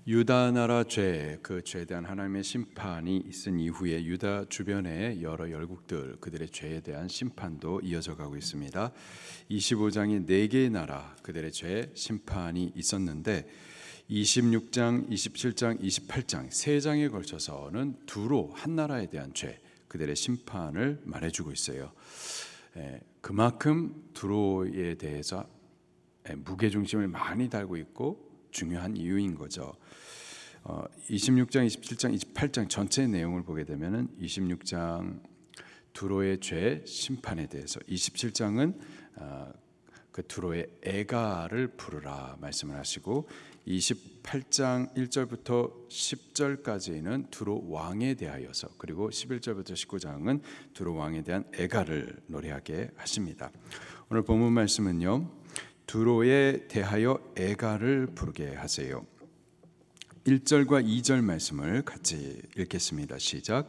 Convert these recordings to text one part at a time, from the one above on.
유다 나라 죄, 그 죄에 대한 하나님의 심판이 있은 이후에 유다 주변의 여러 열국들, 그들의 죄에 대한 심판도 이어져 가고 있습니다. 25장이 4개의 나라, 그들의 죄 심판이 있었는데 26장, 27장, 28장 3장에 걸쳐서는 두로 한 나라에 대한 죄, 그들의 심판을 말해주고 있어요. 그만큼 두로에 대해서 무게중심을 많이 달고 있고 중요한 이유인 거죠. 26장, 27장, 28장 전체 내용을 보게 되면은 26장 두로의 죄 심판에 대해서, 27장은 그 두로의 애가를 부르라 말씀을 하시고, 28장 1절부터 10절까지는 두로 왕에 대하여서, 그리고 11절부터 19장은 두로 왕에 대한 애가를 노래하게 하십니다. 오늘 본문 말씀은요, 두로에 대하여 애가를 부르게 하세요. 1절과 2절 말씀을 같이 읽겠습니다. 시작.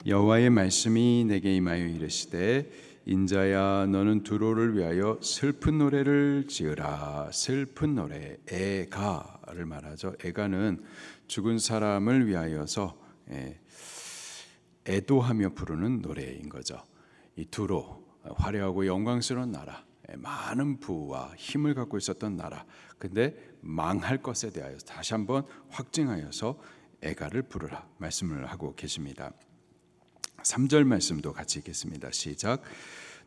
여호와의 말씀이 내게 임하여 이르시되 인자야 너는 두로를 위하여 슬픈 노래를 지으라. 슬픈 노래, 애가를 말하죠. 애가는 죽은 사람을 위하여서 애도하며 부르는 노래인 거죠. 이 두로, 화려하고 영광스러운 나라, 많은 부와 힘을 갖고 있었던 나라, 근데 망할 것에 대하여서 다시 한번 확증하여서 애가를 부르라 말씀을 하고 계십니다. 3절 말씀도 같이 읽겠습니다. 시작.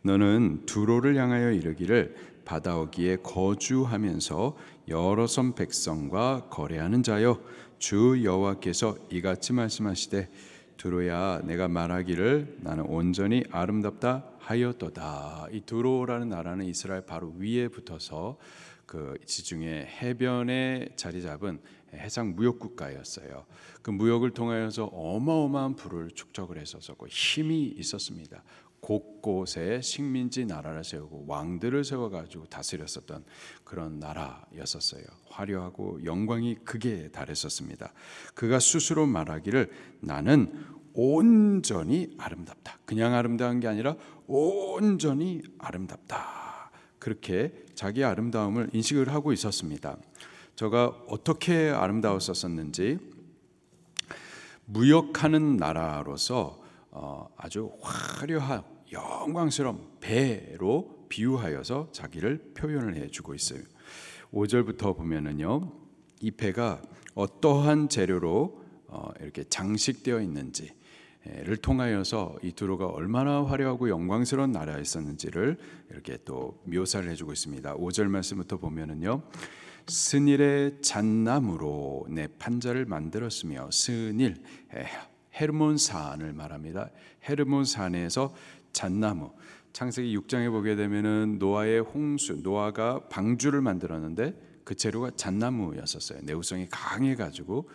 너는 두로를 향하여 이르기를 바다어기에 거주하면서 여러 섬 백성과 거래하는 자여, 주 여호와께서 이같이 말씀하시되 두로야 내가 말하기를 나는 온전히 아름답다 하였도다. 이 두로라는 나라는 이스라엘 바로 위에 붙어서 그 지중해 해변에 자리 잡은 해상 무역 국가였어요. 그 무역을 통하여서 어마어마한 부를 축적을 했었고 힘이 있었습니다. 곳곳에 식민지 나라를 세우고 왕들을 세워가지고 다스렸었던 그런 나라였었어요. 화려하고 영광이 극에 달했었습니다. 그가 스스로 말하기를 나는 온전히 아름답다. 그냥 아름다운 게 아니라 온전히 아름답다. 그렇게 자기의 아름다움을 인식을 하고 있었습니다. 저가 어떻게 아름다웠었는지, 무역하는 나라로서 아주 화려한 영광스러운 배로 비유하여서 자기를 표현을 해주고 있어요. 5절부터 보면은요, 이 배가 어떠한 재료로 이렇게 장식되어 있는지를 통하여서 이 두로가 얼마나 화려하고 영광스러운 나라였었는지를 이렇게 또 묘사를 해주고 있습니다. 5절 말씀부터 보면은요, 스닐의 잣나무로 내 판자를 만들었으며, 스닐 헤르몬산을 말합니다. 헤르몬산에서 잣나무, 창세기 6장에 보게 되면은 노아의 홍수, 노아가 방주를 만들었는데 그 재료가 잣나무였었어요. 내구성이 강해가지고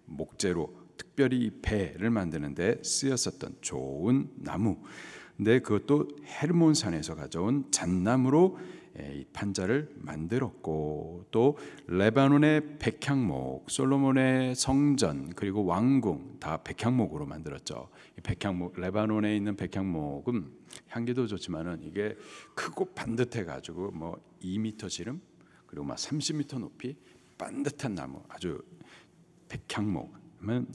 목재로 특별히 배를 만드는데 쓰였었던 좋은 나무. 근데 그것도 헤르몬산에서 가져온 잣나무로 이 판자를 만들었고, 또 레바논의 백향목, 솔로몬의 성전, 그리고 왕궁 다 백향목으로 만들었죠. 이 백향목, 레바논에 있는 백향목은 향기도 좋지만은 이게 크고 반듯해 가지고 뭐 2m 지름, 그리고 막 30m 높이 반듯한 나무, 아주 백향목은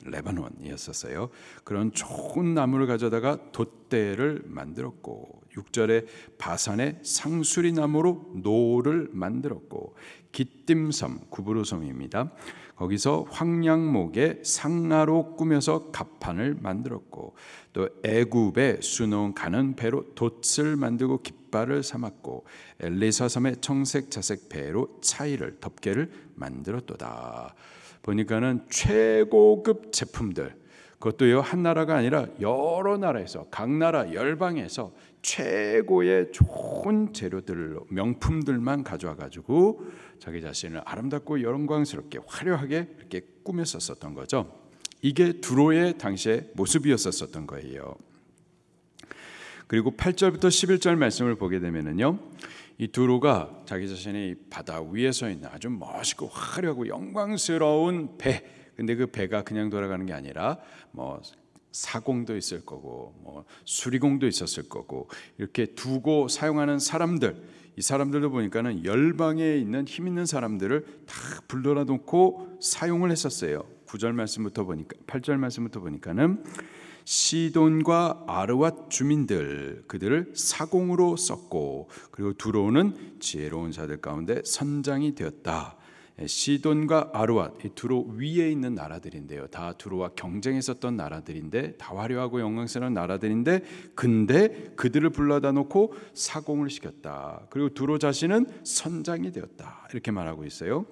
레바논이었었어요. 그런 좋은 나무를 가져다가 돛대를 만들었고, 6절에 바산의 상수리 나무로 노를 만들었고, 기띔섬, 구브로섬입니다. 거기서 황량목의 상아로 꾸며서 갑판을 만들었고, 또 애굽의 수놓은 가는 배로 돛을 만들고 깃발을 삼았고, 엘리사섬의 청색 자색 배로 차이를 덮개를 만들었도다. 보니까는 최고급 제품들, 그것도요 한 나라가 아니라 여러 나라에서, 각 나라 열방에서 최고의 좋은 재료들, 명품들만 가져와 가지고 자기 자신을 아름답고 영광스럽게 화려하게 이렇게 꾸몄었던 거죠. 이게 두로의 당시의 모습이었었던 거예요. 그리고 8절부터 11절 말씀을 보게 되면은요, 이 두로가 자기 자신이 바다 위에 서 있는 아주 멋있고 화려하고 영광스러운 배, 근데 그 배가 그냥 돌아가는 게 아니라 뭐 사공도 있을 거고 뭐 수리공도 있었을 거고, 이렇게 두고 사용하는 사람들, 이 사람들도 보니까는 열방에 있는 힘 있는 사람들을 다 불러다 놓고 사용을 했었어요. 9절 말씀부터 보니까 8절 말씀부터 보니까는 시돈과 아르왓 주민들 그들을 사공으로 썼고 그리고 두로는 지혜로운 자들 가운데 선장이 되었다. 시돈과 아르왓 이 두로 위에 있는 나라들인데요. 다 두로와 경쟁했었던 나라들인데 다 화려하고 영광스러운 나라들인데 근데 그들을 불러다 놓고 사공을 시켰다. 그리고 두로 자신은 선장이 되었다. 이렇게 말하고 있어요.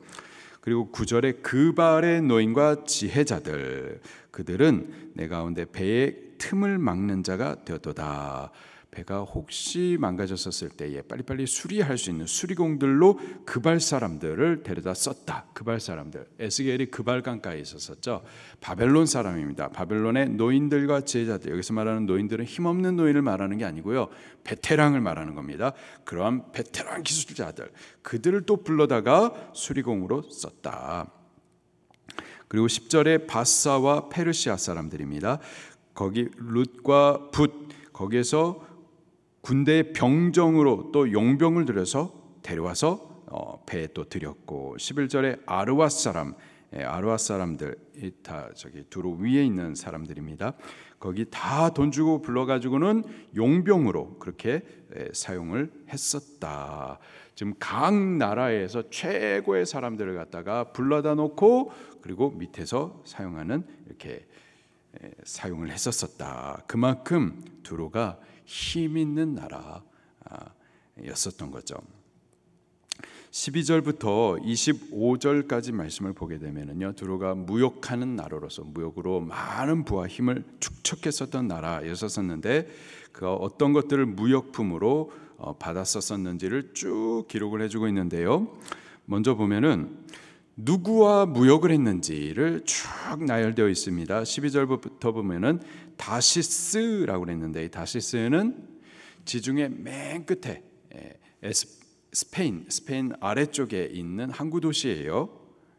그리고 9절에 그발의 노인과 지혜자들 그들은 내 가운데 배의 틈을 막는 자가 되었도다. 배가 혹시 망가졌었을 때에 빨리빨리 수리할 수 있는 수리공들로 그발 사람들을 데려다 썼다. 그발 사람들 에스겔이 그발 강가에 있었었죠. 바벨론 사람입니다. 바벨론의 노인들과 지혜자들 여기서 말하는 노인들은 힘없는 노인을 말하는 게 아니고요. 베테랑을 말하는 겁니다. 그러한 베테랑 기술자들 그들을 또 불러다가 수리공으로 썼다. 그리고 10절에 바사와 페르시아 사람들입니다. 거기 룻과 붓 거기에서 군대의 병정으로 또 용병을 들여서 데려와서 배에 또 들였고 11절에 아르왓 사람 아르왓 사람들 다 저기 두로 위에 있는 사람들입니다. 거기 다 돈 주고 불러가지고는 용병으로 그렇게 사용을 했었다. 지금 각 나라에서 최고의 사람들을 갖다가 불러다 놓고 그리고 밑에서 사용하는 이렇게 사용을 했었었다. 그만큼 두로가 힘 있는 나라였었던 거죠. 12절부터 25절까지 말씀을 보게 되면요, 두로가 무역하는 나라로서 무역으로 많은 부와 힘을 축적했었던 나라였었는데 그가 어떤 것들을 무역품으로 받았었는지를 쭉 기록을 해주고 있는데요. 먼저 보면은 누구와 무역을 했는지를 쭉 나열되어 있습니다. 12절부터 보면은 다시스라고 그랬는데 이 다시스는 지중해 맨 끝에 스페인 아래쪽에 있는 항구 도시예요.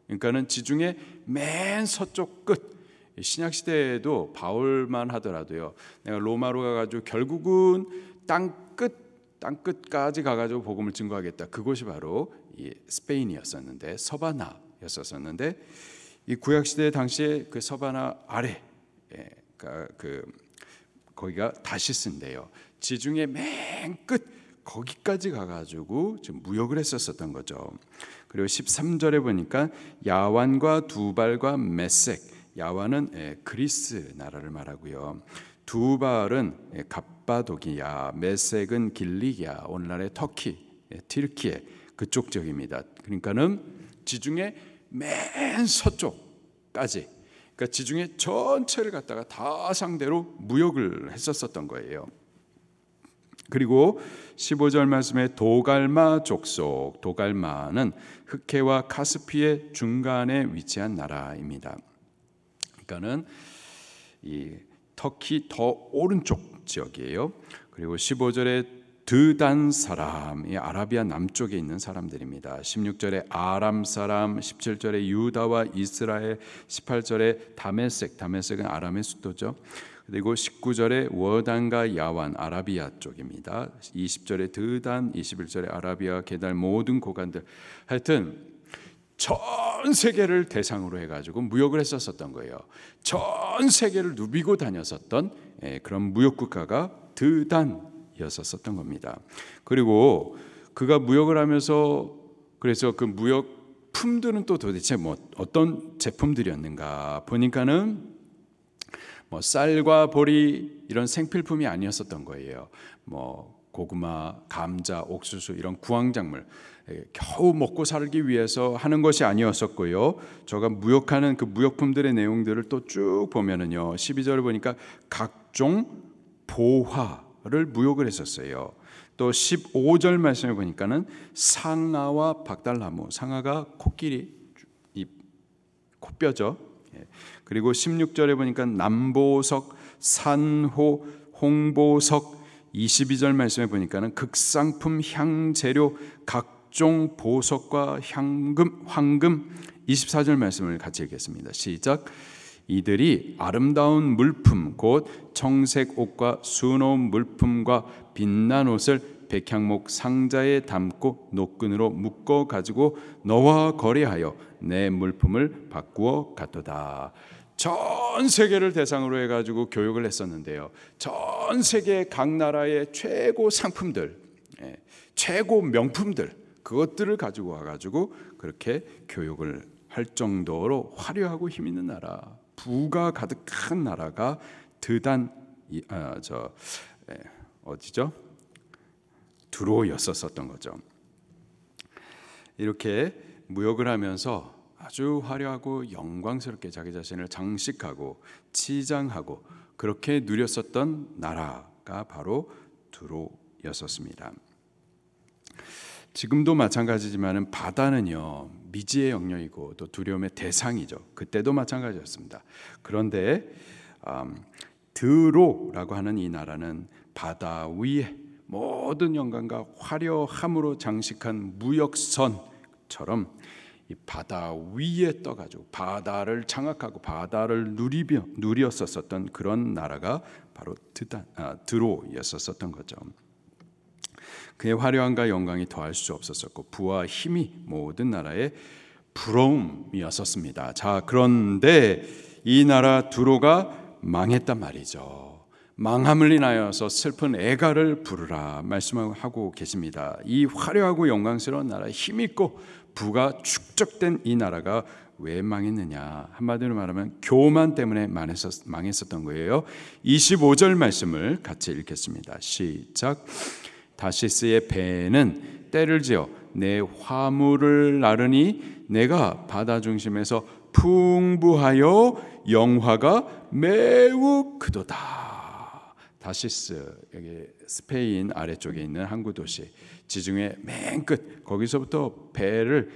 그러니까는 지중해 맨 서쪽 끝. 신약 시대에도 바울만 하더라도요. 내가 로마로 가가지고 결국은 땅 끝까지 가가지고 복음을 증거하겠다. 그곳이 바로 이 스페인이었었는데 서바나였었는데 이 구약 시대 당시에 그 서바나 아래 거기가 다시스인데요. 지중해 맨 끝 거기까지 가가지고 지금 무역을 했었던 거죠. 그리고 13절에 보니까 야완과 두발과 메색, 야완은 그리스 나라를 말하고요. 두발은 갑바도기야, 메색은 길리기야, 오늘날의 터키, 튀르키예 그쪽 지역입니다. 그러니까는 지중해 맨 서쪽까지, 그러니까 지중해 전체를 갖다가 다 상대로 무역을 했었던 거예요. 그리고 15절 말씀에 도갈마 족속, 도갈마는 흑해와 카스피의 중간에 위치한 나라입니다. 그러니까는 이 터키 더 오른쪽 지역이에요. 그리고 15절에 드단 사람, 이 아라비아 남쪽에 있는 사람들입니다. 16절에 아람 사람, 17절에 유다와 이스라엘, 18절에 다메섹은 아람의 수도죠. 그리고 19절에 워단과 야완, 아라비아 쪽입니다. 20절에 드단, 21절에 아라비아, 게달 모든 고관들, 하여튼 전 세계를 대상으로 해가지고 무역을 했었던 거예요. 전 세계를 누비고 다녔었던 그런 무역 국가가 드단이었었던 겁니다. 그리고 그가 무역을 하면서 그래서 그 무역 품들은 또 도대체 뭐 어떤 제품들이었는가 보니까는 뭐 쌀과 보리 이런 생필품이 아니었었던 거예요. 뭐 고구마, 감자, 옥수수 이런 구황작물 겨우 먹고 살기 위해서 하는 것이 아니었었고요. 저가 무역하는 그 무역품들의 내용들을 또 쭉 보면은요. 12절을 보니까 각종 보화를 무역을 했었어요. 또 15절 말씀을 보니까는 상아와 박달나무, 상아가 코끼리 이 코뼈죠. 그리고 16절에 보니까 남보석, 산호, 홍보석, 22절 말씀에 보니까는 극상품 향재료, 각종 보석과 황금, 24절 말씀을 같이 읽겠습니다. 시작. 이들이 아름다운 물품 곧 청색 옷과 수놓은 물품과 빛난 옷을 백향목 상자에 담고 노끈으로 묶어 가지고 너와 거래하여 내 물품을 바꾸어 갔도다. 전 세계를 대상으로 해가지고 교육을 했었는데요. 전 세계 각 나라의 최고 상품들, 최고 명품들, 그것들을 가지고 와가지고 그렇게 교육을 할 정도로 화려하고 힘 있는 나라, 부가 가득한 나라가 드단 어디죠? 두로였었던 거죠. 이렇게 무역을 하면서 아주 화려하고 영광스럽게 자기 자신을 장식하고 치장하고 그렇게 누렸었던 나라가 바로 두로였었습니다. 지금도 마찬가지지만 바다는요, 미지의 영역이고 또 두려움의 대상이죠. 그때도 마찬가지였습니다. 그런데 드로라고 하는 이 나라는 바다 위에 모든 영광과 화려함으로 장식한 무역선처럼 이 바다 위에 떠가지고 바다를 장악하고 바다를 누렸었던 그런 나라가 바로 드로였었던 거죠. 그의 화려함과 영광이 더할 수 없었었고 부와 힘이 모든 나라의 부러움이었었습니다. 자, 그런데 이 나라 두로가 망했단 말이죠. 망함을 인하여서 슬픈 애가를 부르라 말씀하고 계십니다. 이 화려하고 영광스러운 나라, 힘있고 부가 축적된 이 나라가 왜 망했느냐? 한마디로 말하면 교만 때문에 망했었던 거예요. 25절 말씀을 같이 읽겠습니다. 시작. 다시스의 배는 때를 지어 내 화물을 나르니 내가 바다 중심에서 풍부하여 영화가 매우 크도다. 다시스, 여기 스페인 아래쪽에 있는 항구 도시, 지중해 맨 끝, 거기서부터 배를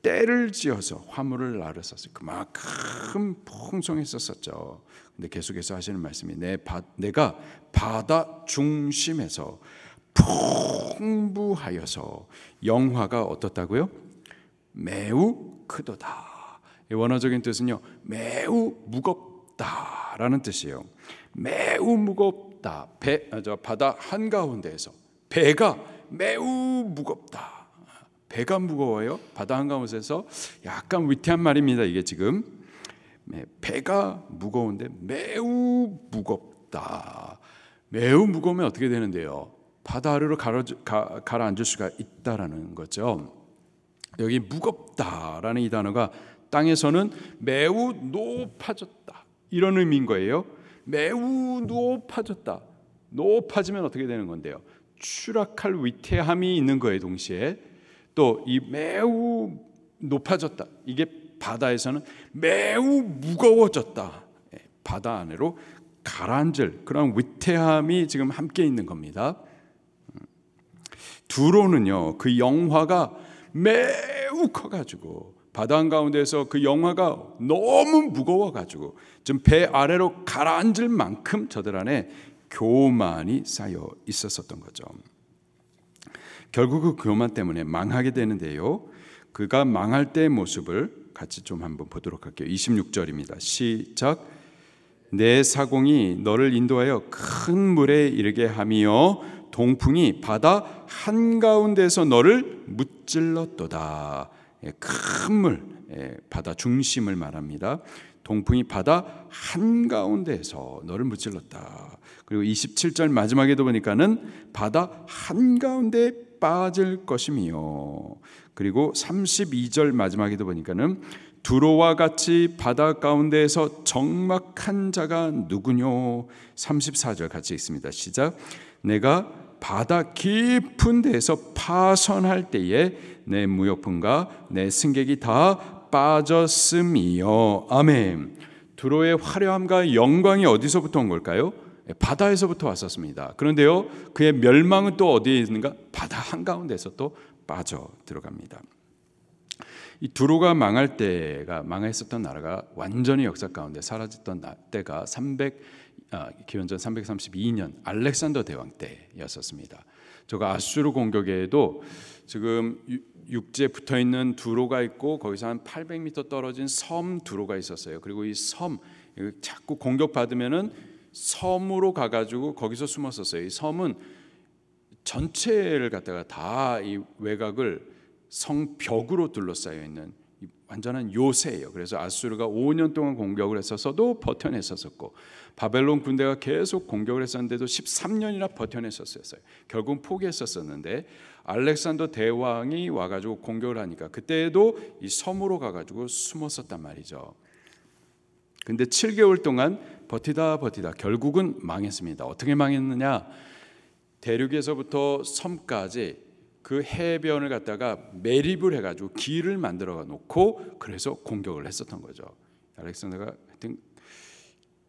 때를 지어서 화물을 나르었어요. 그만큼 풍성했었죠. 근데 계속해서 하시는 말씀이 내가 바다 중심에서 풍부하여서 영화가 어떻다고요? 매우 크도다. 원어적인 뜻은요, 매우 무겁다라는 뜻이에요. 매우 무겁다. 바다 한가운데에서 배가 매우 무겁다. 배가 무거워요? 바다 한가운데에서 약간 위태한 말입니다. 이게 지금 배가 무거운데 매우 무겁다. 매우 무거우면 어떻게 되는데요? 바다 아래로 가라앉을 수가 있다라는 거죠. 여기 무겁다라는 이 단어가 땅에서는 매우 높아졌다 이런 의미인 거예요. 매우 높아졌다. 높아지면 어떻게 되는 건데요? 추락할 위태함이 있는 거예요. 동시에 또 이 매우 높아졌다. 이게 바다에서는 매우 무거워졌다. 바다 안으로 가라앉을 그런 위태함이 지금 함께 있는 겁니다. 두로는요, 그 영화가 매우 커가지고 바다 한가운데서 그 영화가 너무 무거워가지고 좀 배 아래로 가라앉을 만큼 저들 안에 교만이 쌓여 있었던 거죠. 결국 그 교만 때문에 망하게 되는데요. 그가 망할 때의 모습을 같이 좀 한번 보도록 할게요. 26절입니다. 시작. 내 사공이 너를 인도하여 큰 물에 이르게 하며 동풍이 바다 한가운데서 너를 무찔렀도다. 큰 물, 바다 중심을 말합니다. 동풍이 바다 한가운데에서 너를 무찔렀다. 그리고 27절 마지막에도 보니까는 바다 한가운데에 빠질 것이며, 그리고 32절 마지막에도 보니까는 두로와 같이 바다 가운데에서 적막한 자가 누구뇨? 34절 같이 읽습니다. 시작. 내가 바다 깊은 데에서 파선할 때에 내 무역품과 내 승객이 다 빠졌음이요. 아멘. 두로의 화려함과 영광이 어디서부터 온 걸까요? 바다에서부터 왔었습니다. 그런데요, 그의 멸망은 또 어디에 있는가? 바다 한가운데서 또 빠져 들어갑니다. 이 두로가 망했었던 나라가 완전히 역사 가운데 사라졌던 때가 기원전 332년 알렉산더 대왕 때였었습니다. 저가 아수르 공격에도 지금 육지에 붙어 있는 두로가 있고 거기서 한 800m 떨어진 섬 두로가 있었어요. 그리고 이 섬 자꾸 공격받으면은 섬으로 가가지고 거기서 숨었었어요. 이 섬은 전체를 갖다가 다 이 외곽을 성벽으로 둘러싸여 있는 완전한 요새예요. 그래서 아수르가 5년 동안 공격을 했었어도 버텨냈었고, 바벨론 군대가 계속 공격을 했었는데도 13년이나 버텨냈었어요. 결국은 포기했었었는데 알렉산더 대왕이 와가지고 공격을 하니까 그때도 이 섬으로 가가지고 숨었었단 말이죠. 근데 7개월 동안 버티다 결국은 망했습니다. 어떻게 망했느냐? 대륙에서부터 섬까지 그 해변을 갖다가 매립을 해가지고 길을 만들어 놓고 그래서 공격을 했었던 거죠. 알렉산더가 하여튼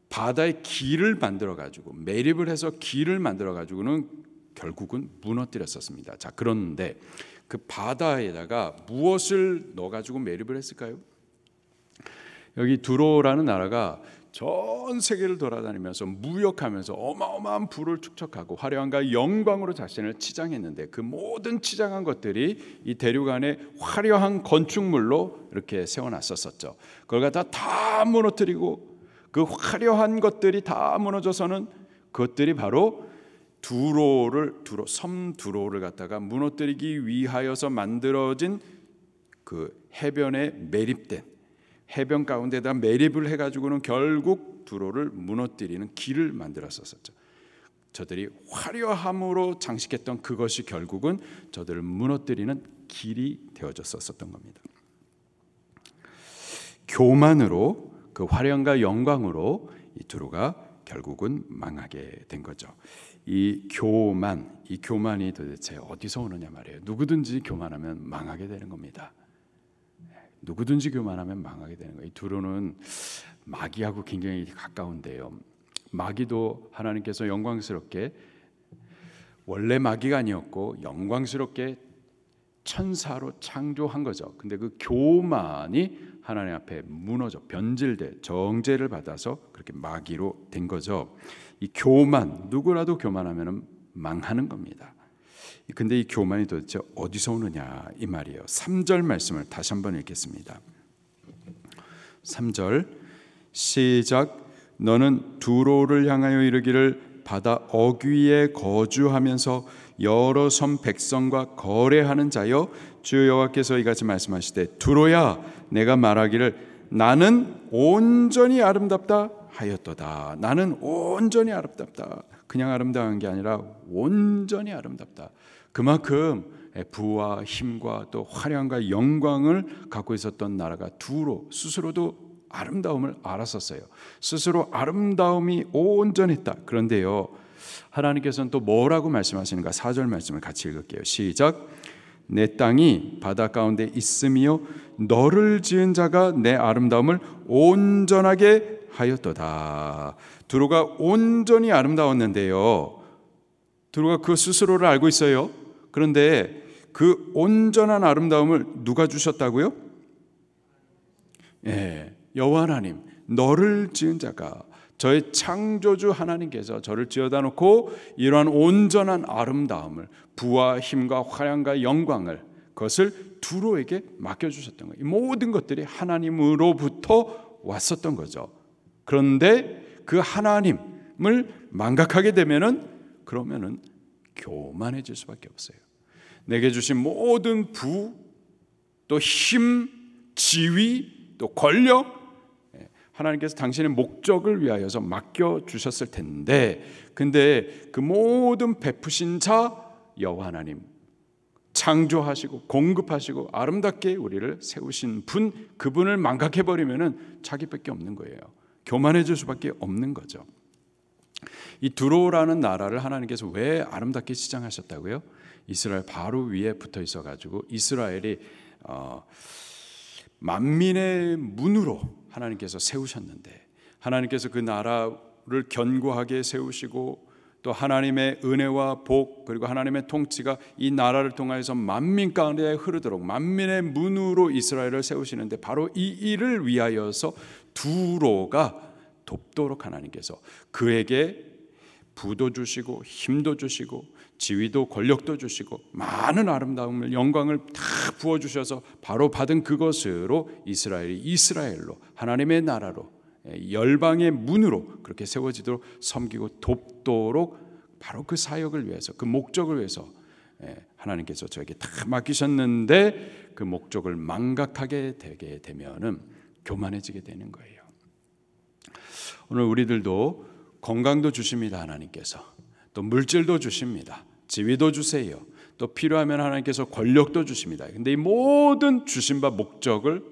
바다에 길을 만들어 가지고 매립을 해서 길을 만들어 가지고는 결국은 무너뜨렸었습니다. 자, 그런데 그 바다에다가 무엇을 넣어 가지고 매립을 했을까요? 여기 두로라는 나라가 전 세계를 돌아다니면서 무역하면서 어마어마한 부를 축적하고 화려함과 영광으로 자신을 치장했는데 그 모든 치장한 것들이 이 대륙 안에 화려한 건축물로 이렇게 세워놨었죠. 그걸 갖다 다 무너뜨리고 그 화려한 것들이 다 무너져서는 그것들이 바로 섬 두로를 갖다가 무너뜨리기 위하여서 만들어진 그 해변에 매립된 해변 가운데다 매립을 해가지고는 결국 두로를 무너뜨리는 길을 만들었었죠. 저들이 화려함으로 장식했던 그것이 결국은 저들을 무너뜨리는 길이 되어졌었던 겁니다. 교만으로 그 화려함과 영광으로 이 두로가 결국은 망하게 된 거죠. 이 교만이 도대체 어디서 오느냐 말이에요. 누구든지 교만하면 망하게 되는 겁니다. 누구든지 교만하면 망하게 되는 거예요. 이 두로는 마귀하고 굉장히 가까운데요. 마귀도 하나님께서 영광스럽게 원래 마귀가 아니었고 영광스럽게 천사로 창조한 거죠. 근데 그 교만이 하나님 앞에 무너져 변질돼 정죄를 받아서 그렇게 마귀로 된 거죠. 이 교만, 누구라도 교만하면 망하는 겁니다. 근데 이 교만이 도대체 어디서 오느냐 이 말이에요. 3절 말씀을 다시 한번 읽겠습니다. 3절 시작. 너는 두로를 향하여 이르기를 바다 어귀에 거주하면서 여러 섬 백성과 거래하는 자여, 주 여호와께서 이같이 말씀하시되 두로야 내가 말하기를 나는 온전히 아름답다 하였도다. 나는 온전히 아름답다. 그냥 아름다운 게 아니라 온전히 아름답다. 그만큼 부와 힘과 또 화려함과 영광을 갖고 있었던 나라가 두로 스스로도 아름다움을 알았었어요. 스스로 아름다움이 온전했다. 그런데요, 하나님께서는 또 뭐라고 말씀하시는가? 4절 말씀을 같이 읽을게요. 시작. 내 땅이 바다 가운데 있으며 너를 지은 자가 내 아름다움을 온전하게 하였도다. 두로가 온전히 아름다웠는데요, 두로가 그 스스로를 알고 있어요. 그런데 그 온전한 아름다움을 누가 주셨다고요? 여호와 하나님, 너를 지은 자가, 저의 창조주 하나님께서 저를 지어다 놓고 이러한 온전한 아름다움을, 부와 힘과 화려함과 영광을, 그것을 두로에게 맡겨주셨던 거예요. 이 모든 것들이 하나님으로부터 왔었던 거죠. 그런데 그 하나님을 망각하게 되면은 그러면은 교만해질 수밖에 없어요. 내게 주신 모든 부, 또 힘, 지위, 또 권력, 하나님께서 당신의 목적을 위하여서 맡겨주셨을 텐데, 근데 그 모든 베푸신 자 여호와 하나님, 창조하시고 공급하시고 아름답게 우리를 세우신 분, 그분을 망각해버리면은 자기밖에 없는 거예요. 교만해질 수밖에 없는 거죠. 이 두로라는 나라를 하나님께서 왜 아름답게 시장하셨다고요? 이스라엘 바로 위에 붙어 있어가지고 이스라엘이 만민의 문으로 하나님께서 세우셨는데, 하나님께서 그 나라를 견고하게 세우시고 또 하나님의 은혜와 복, 그리고 하나님의 통치가 이 나라를 통하여서 만민 가운데 흐르도록 만민의 문으로 이스라엘을 세우시는데, 바로 이 일을 위하여서 두로가 돕도록 하나님께서 그에게 부도 주시고 힘도 주시고 지위도 권력도 주시고 많은 아름다움을, 영광을 다 부어주셔서 바로 받은 그것으로 이스라엘이 이스라엘로, 하나님의 나라로, 열방의 문으로 그렇게 세워지도록 섬기고 돕도록 바로 그 사역을 위해서, 그 목적을 위해서 하나님께서 저에게 다 맡기셨는데 그 목적을 망각하게 되게 되면은 교만해지게 되는 거예요. 오늘 우리들도 건강도 주십니다. 하나님께서 또 물질도 주십니다. 지위도 주세요. 또 필요하면 하나님께서 권력도 주십니다. 근데 이 모든 주신 바 목적을,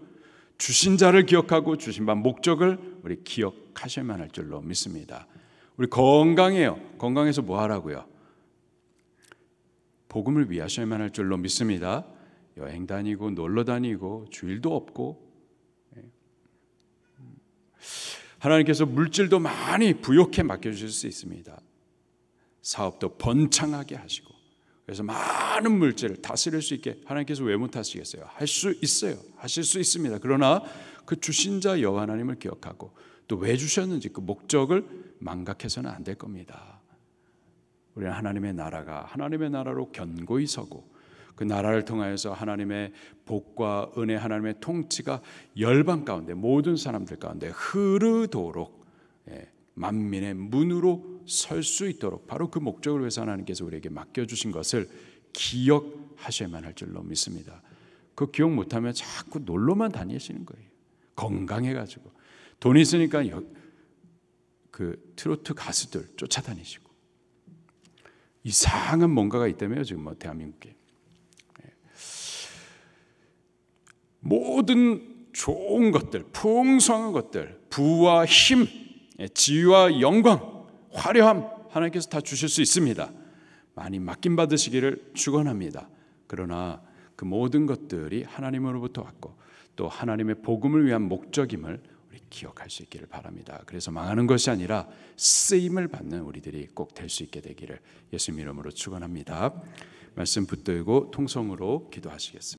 주신 자를 기억하고 주신 바 목적을 우리 기억하셔야만 할 줄로 믿습니다. 우리 건강해요. 건강해서 뭐 하라고요? 복음을 위하셔야만 할 줄로 믿습니다. 여행 다니고 놀러 다니고 주일도 없고, 하나님께서 물질도 많이 부욕해 맡겨주실 수 있습니다. 사업도 번창하게 하시고, 그래서 많은 물질을 다스릴 수 있게 하나님께서 왜 못하시겠어요? 할 수 있어요. 하실 수 있습니다. 그러나 그 주신 자 여호와 하나님을 기억하고 또 왜 주셨는지 그 목적을 망각해서는 안 될 겁니다. 우리는 하나님의 나라로 견고히 서고 그 나라를 통하여서 하나님의 복과 은혜, 하나님의 통치가 열방 가운데, 모든 사람들 가운데 흐르도록 만민의 문으로 설 수 있도록 바로 그 목적을 위해서 하나님께서 우리에게 맡겨주신 것을 기억하셔야만 할 줄로 믿습니다. 그 기억 못하면 자꾸 놀러만 다니시는 거예요. 건강해가지고 돈 있으니까 그 트로트 가수들 쫓아다니시고 이상한 뭔가가 있다며요. 지금 뭐 대한민국에 모든 좋은 것들, 풍성한 것들, 부와 힘, 지위와 영광, 화려함 하나님께서 다 주실 수 있습니다. 많이 맡김받으시기를 축원합니다. 그러나 그 모든 것들이 하나님으로부터 왔고 또 하나님의 복음을 위한 목적임을 우리 기억할 수 있기를 바랍니다. 그래서 망하는 것이 아니라 쓰임을 받는 우리들이 꼭 될 수 있게 되기를 예수님 이름으로 축원합니다. 말씀 붙들고 통성으로 기도하시겠습니다.